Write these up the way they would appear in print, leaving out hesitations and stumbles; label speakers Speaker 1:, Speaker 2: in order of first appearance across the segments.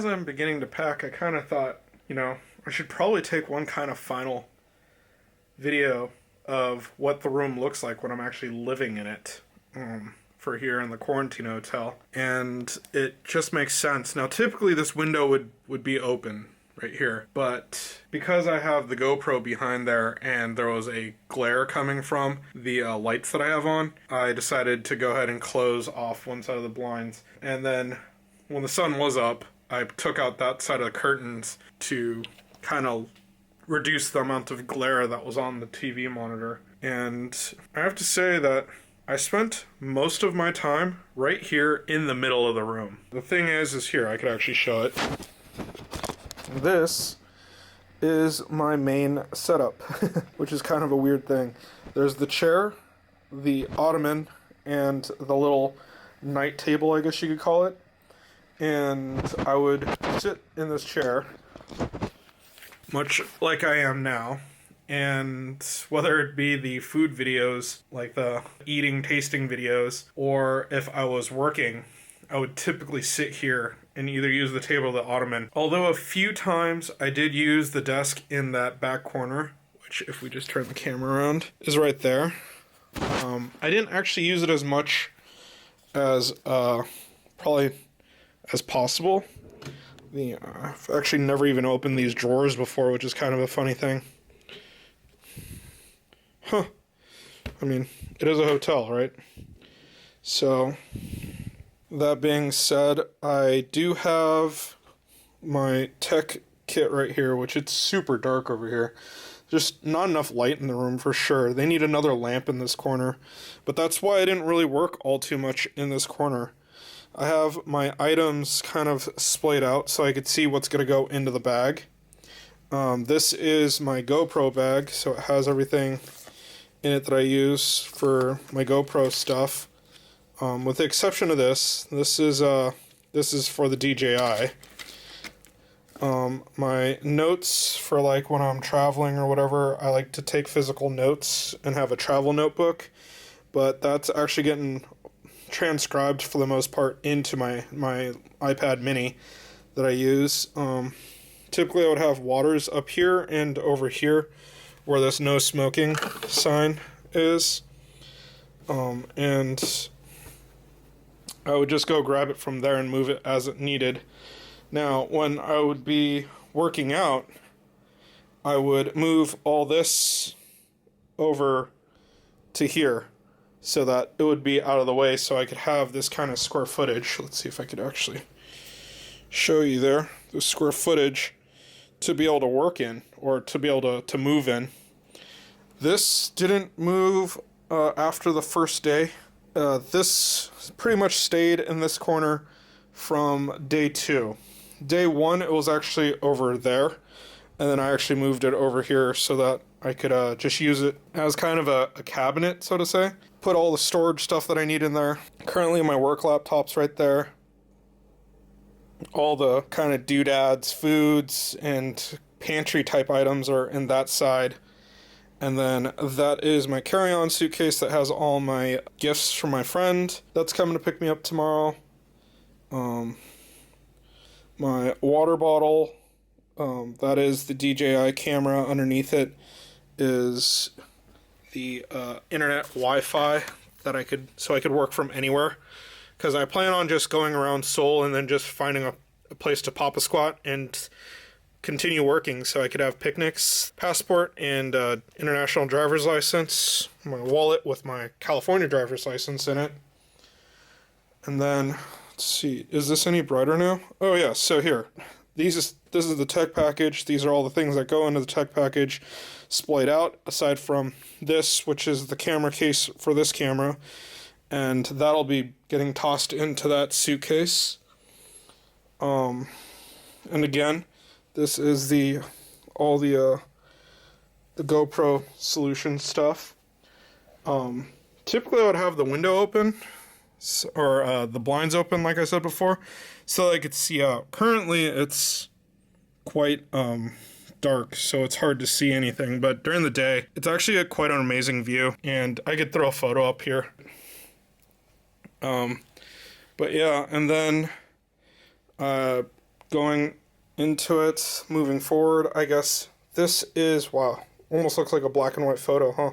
Speaker 1: as I'm beginning to pack, I kind of thought, I should probably take one kind of final video of what the room looks like when I'm actually living in it for here in the quarantine hotel. And it just makes sense. Now, typically this window would be open right here, but because I have the GoPro behind there and there was a glare coming from the lights that I have on, I decided to go ahead and close off one side of the blinds. And then when the sun was up, I took out that side of the curtains to kind of reduce the amount of glare that was on the TV monitor. And I have to say that I spent most of my time right here in the middle of the room. The thing is here, I could actually show it. This is my main setup, which is kind of a weird thing. There's the chair, the ottoman, and the little night table, I guess you could call it. And I would sit in this chair, much like I am now, and whether it be the food videos, like the eating, tasting videos, or if I was working, I would typically sit here and either use the table or the ottoman. Although a few times I did use the desk in that back corner, which if we just turn the camera around, is right there. I didn't actually use it as much as probably as possible. I've actually never even opened these drawers before, which is kind of a funny thing. Huh. I mean, it is a hotel, right? So, that being said, I do have my tech kit right here, which it's super dark over here. Just not enough light in the room for sure. They need another lamp in this corner, but that's why I didn't really work all too much in this corner. I have my items kind of splayed out so I could see what's going to go into the bag. This is my GoPro bag, so it has everything in it that I use for my GoPro stuff. With the exception of this is for the DJI. My notes for like when I'm traveling or whatever, I like to take physical notes and have a travel notebook, but that's actually getting transcribed for the most part into my iPad mini that I use. Typically I would have waters up here and over here where this no smoking sign is. And I would just go grab it from there and move it as it needed. Now, when I would be working out, I would move all this over to here so that it would be out of the way so I could have this kind of square footage. Let's see if I could actually show you there, the square footage to be able to work in or to be able to move in. This didn't move after the first day. This pretty much stayed in this corner from day 2. Day 1, it was actually over there, and then I actually moved it over here so that I could just use it as kind of a cabinet, so to say. Put all the storage stuff that I need in there. Currently, my work laptop's right there. All the kind of doodads, foods, and pantry type items are in that side. And then that is my carry-on suitcase that has all my gifts from my friend that's coming to pick me up tomorrow. My water bottle, that is the DJI camera. Underneath it is the internet Wi-Fi that I could work from anywhere. Because I plan on just going around Seoul and then just finding a place to pop a squat and continue working so I could have picnics, passport, and international driver's license, my wallet with my California driver's license in it. And then, let's see, is this any brighter now? Oh yeah, so here, this is the tech package. These are all the things that go into the tech package splayed out, aside from this, which is the camera case for this camera. And that'll be getting tossed into that suitcase. And again, this is all the GoPro solution stuff. Typically I would have the window open, or the blinds open, like I said before, so I could see out. Currently it's quite dark, so it's hard to see anything, but during the day, it's actually quite an amazing view, and I could throw a photo up here. But yeah, and then going into it, moving forward, I guess this is, wow, almost looks like a black and white photo, huh?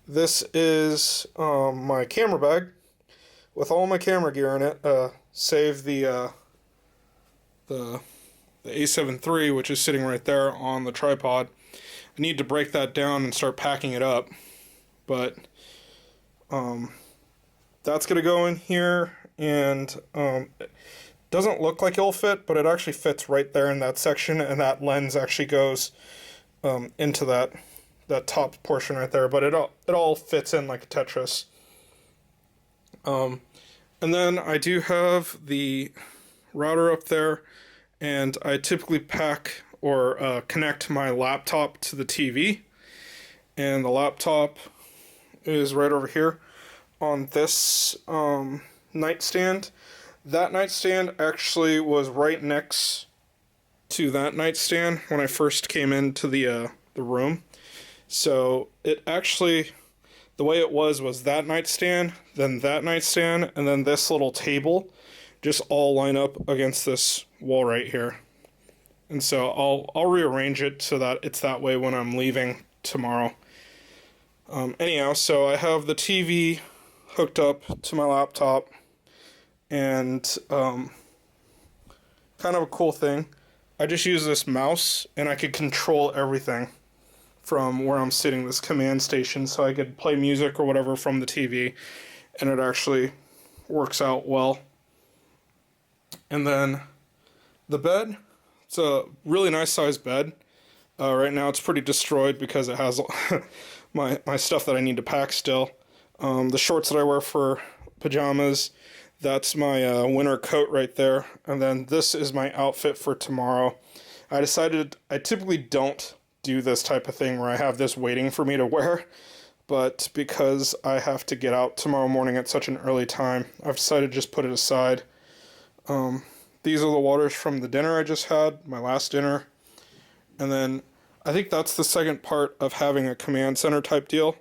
Speaker 1: This is my camera bag with all my camera gear in it, save the A7 III, which is sitting right there on the tripod. I need to break that down and start packing it up, but that's going to go in here, and it doesn't look like it'll fit, but it actually fits right there in that section, and that lens actually goes into that top portion right there, but it all fits in like a Tetris. And then I do have the router up there, and I typically pack or connect my laptop to the TV, and the laptop is right over here on this nightstand. That nightstand actually was right next to that nightstand when I first came into the room. So it actually, the way it was that nightstand, then that nightstand, and then this little table just all line up against this wall right here. And so I'll rearrange it so that it's that way when I'm leaving tomorrow. Anyhow, so I have the TV hooked up to my laptop, and kind of a cool thing, I just use this mouse and I could control everything from where I'm sitting, this command station, so I could play music or whatever from the TV, and it actually works out well. And then the bed, it's a really nice sized bed. Right now it's pretty destroyed because it has my stuff that I need to pack still. The shorts that I wear for pajamas, that's my winter coat right there. And then this is my outfit for tomorrow. I decided I typically don't do this type of thing where I have this waiting for me to wear, but because I have to get out tomorrow morning at such an early time, I've decided to just put it aside. These are the waters from the dinner I just had, my last dinner. And then I think that's the second part of having a command center type deal.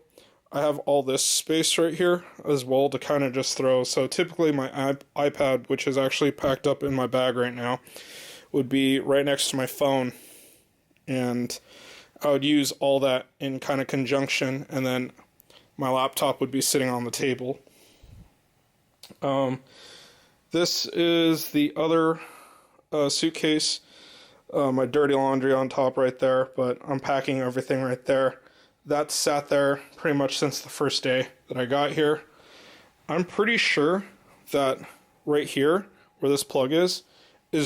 Speaker 1: I have all this space right here as well to kind of just throw. So typically my iPad, which is actually packed up in my bag right now, would be right next to my phone. And I would use all that in kind of conjunction, and then my laptop would be sitting on the table. This is the other suitcase, my dirty laundry on top right there, but I'm packing everything right there. That sat there pretty much since the first day that I got here. I'm pretty sure that right here, where this plug is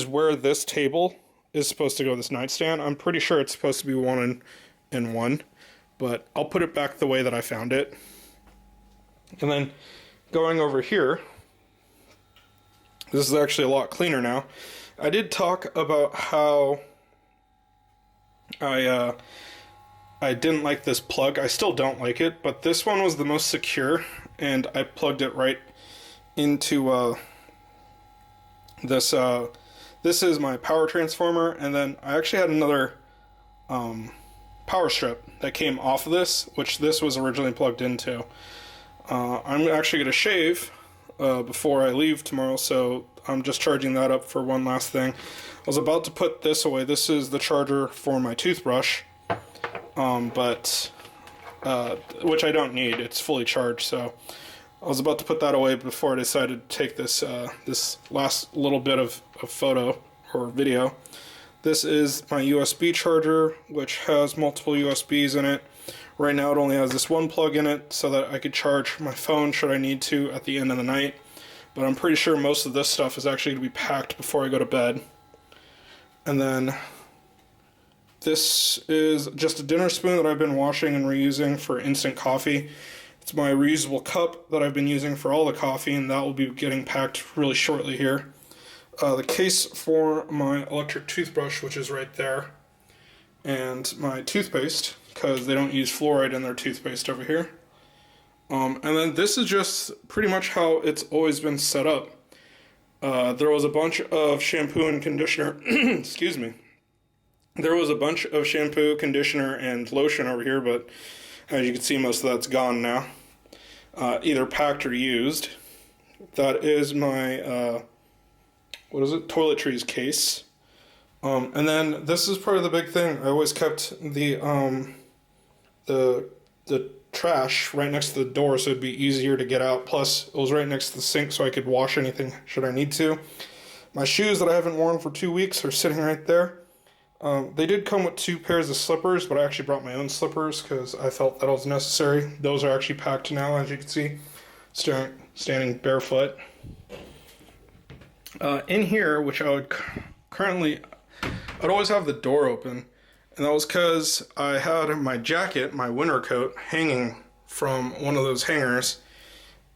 Speaker 1: where this table is supposed to go, this nightstand. I'm pretty sure it's supposed to be one in one, but I'll put it back the way that I found it. And then going over here, this is actually a lot cleaner now. I did talk about how I didn't like this plug. I still don't like it, but this one was the most secure, and I plugged it right into this. This is my power transformer, and then I actually had another power strip that came off of this, which this was originally plugged into. I'm actually going to shave before I leave tomorrow, so I'm just charging that up for one last thing. I was about to put this away. This is the charger for my toothbrush, but which I don't need. It's fully charged, so I was about to put that away before I decided to take this this last little bit of photo or video. This is my USB charger, which has multiple USBs in it. Right now it only has this one plug in it so that I could charge my phone should I need to at the end of the night. But I'm pretty sure most of this stuff is actually going to be packed before I go to bed. And then this is just a dinner spoon that I've been washing and reusing for instant coffee. It's my reusable cup that I've been using for all the coffee, and that will be getting packed really shortly here. The case for my electric toothbrush, which is right there, and my toothpaste, because they don't use fluoride in their toothpaste over here. And then this is just pretty much how it's always been set up. There was a bunch of shampoo and conditioner, excuse me. There was a bunch of shampoo, conditioner, and lotion over here, but as you can see, most of that's gone now. Either packed or used. That is my, toiletries case. And then this is part of the big thing. I always kept the trash right next to the door so it'd be easier to get out. Plus, it was right next to the sink so I could wash anything should I need to. My shoes that I haven't worn for 2 weeks are sitting right there. They did come with 2 pairs of slippers, but I actually brought my own slippers because I felt that was necessary. Those are actually packed now, as you can see, standing barefoot. In here, which I would currently, I'd always have the door open, and that was because I had my jacket, my winter coat, hanging from one of those hangers.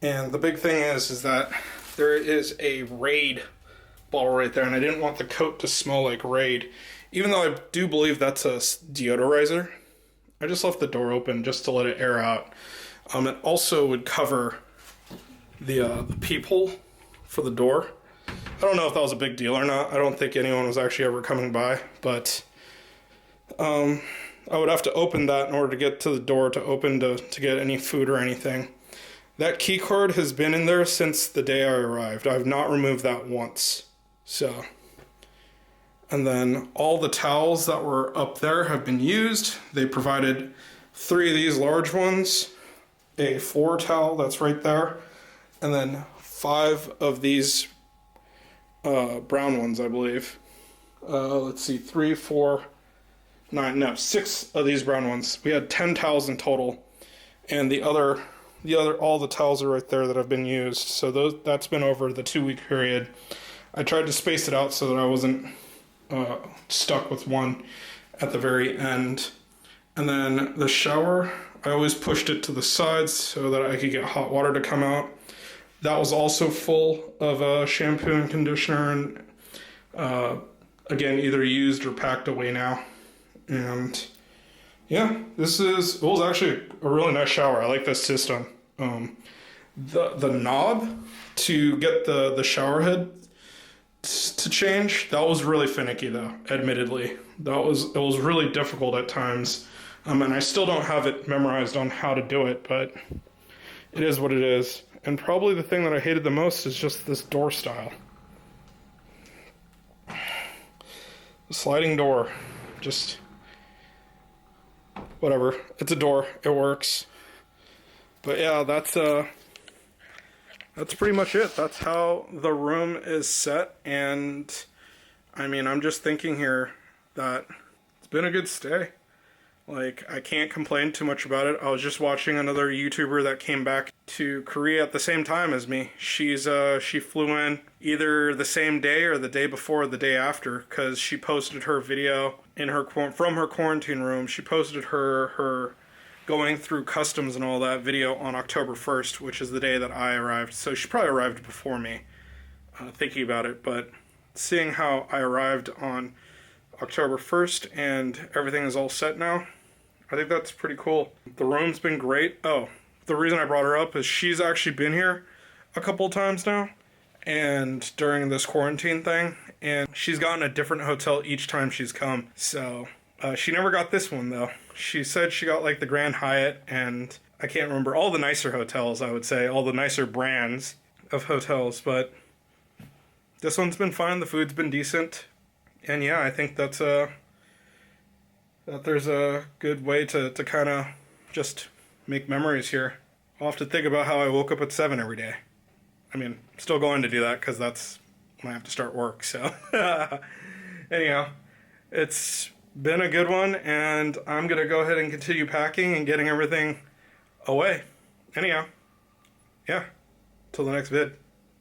Speaker 1: And the big thing is that there is a Raid bottle right there, and I didn't want the coat to smell like Raid. Even though I do believe that's a deodorizer, I just left the door open just to let it air out. It also would cover the peephole for the door. I don't know if that was a big deal or not. I don't think anyone was actually ever coming by, but I would have to open that in order to get to the door to open to get any food or anything. That key card has been in there since the day I arrived. I've not removed that once. So, and then all the towels that were up there have been used. They provided 3 of these large ones, a floor towel that's right there, and then 5 of these brown ones, I believe. Let's see, 3, 4, 9, no, 6 of these brown ones. We had 10 towels in total, and all the towels are right there that have been used. So that's been over the 2-week period. I tried to space it out so that I wasn't stuck with one at the very end. And then the shower, I always pushed it to the sides so that I could get hot water to come out. That was also full of shampoo and conditioner, and again, either used or packed away now. And yeah, it was actually a really nice shower. I like this system. The knob to get the shower head to change, that was really finicky though, admittedly. It was really difficult at times. And I still don't have it memorized on how to do it, but it is what it is. And probably the thing that I hated the most is just this door style. The sliding door. Just whatever. It's a door. It works. But yeah, that's pretty much it. That's how the room is set. And I mean, I'm just thinking here that it's been a good stay. Like, I can't complain too much about it. I was just watching another YouTuber that came back to Korea at the same time as me. She flew in either the same day or the day before or the day after, because she posted her video from her quarantine room. She posted her going through customs and all that video on October 1st, which is the day that I arrived. So she probably arrived before me, thinking about it. But seeing how I arrived on October 1st and everything is all set now, I think that's pretty cool. The room's been great. Oh, the reason I brought her up is she's actually been here a couple times now, and during this quarantine thing, and she's gotten a different hotel each time she's come. So she never got this one though. She said she got like the Grand Hyatt, and I can't remember all the nicer hotels, I would say, all the nicer brands of hotels, but this one's been fine. The food's been decent. And yeah, I think that there's a good way to kind of just make memories here. I'll have to think about how I woke up at 7 every day. I mean, I'm still going to do that because that's when I have to start work. So anyhow, it's been a good one, and I'm going to go ahead and continue packing and getting everything away. Anyhow, yeah, till the next vid.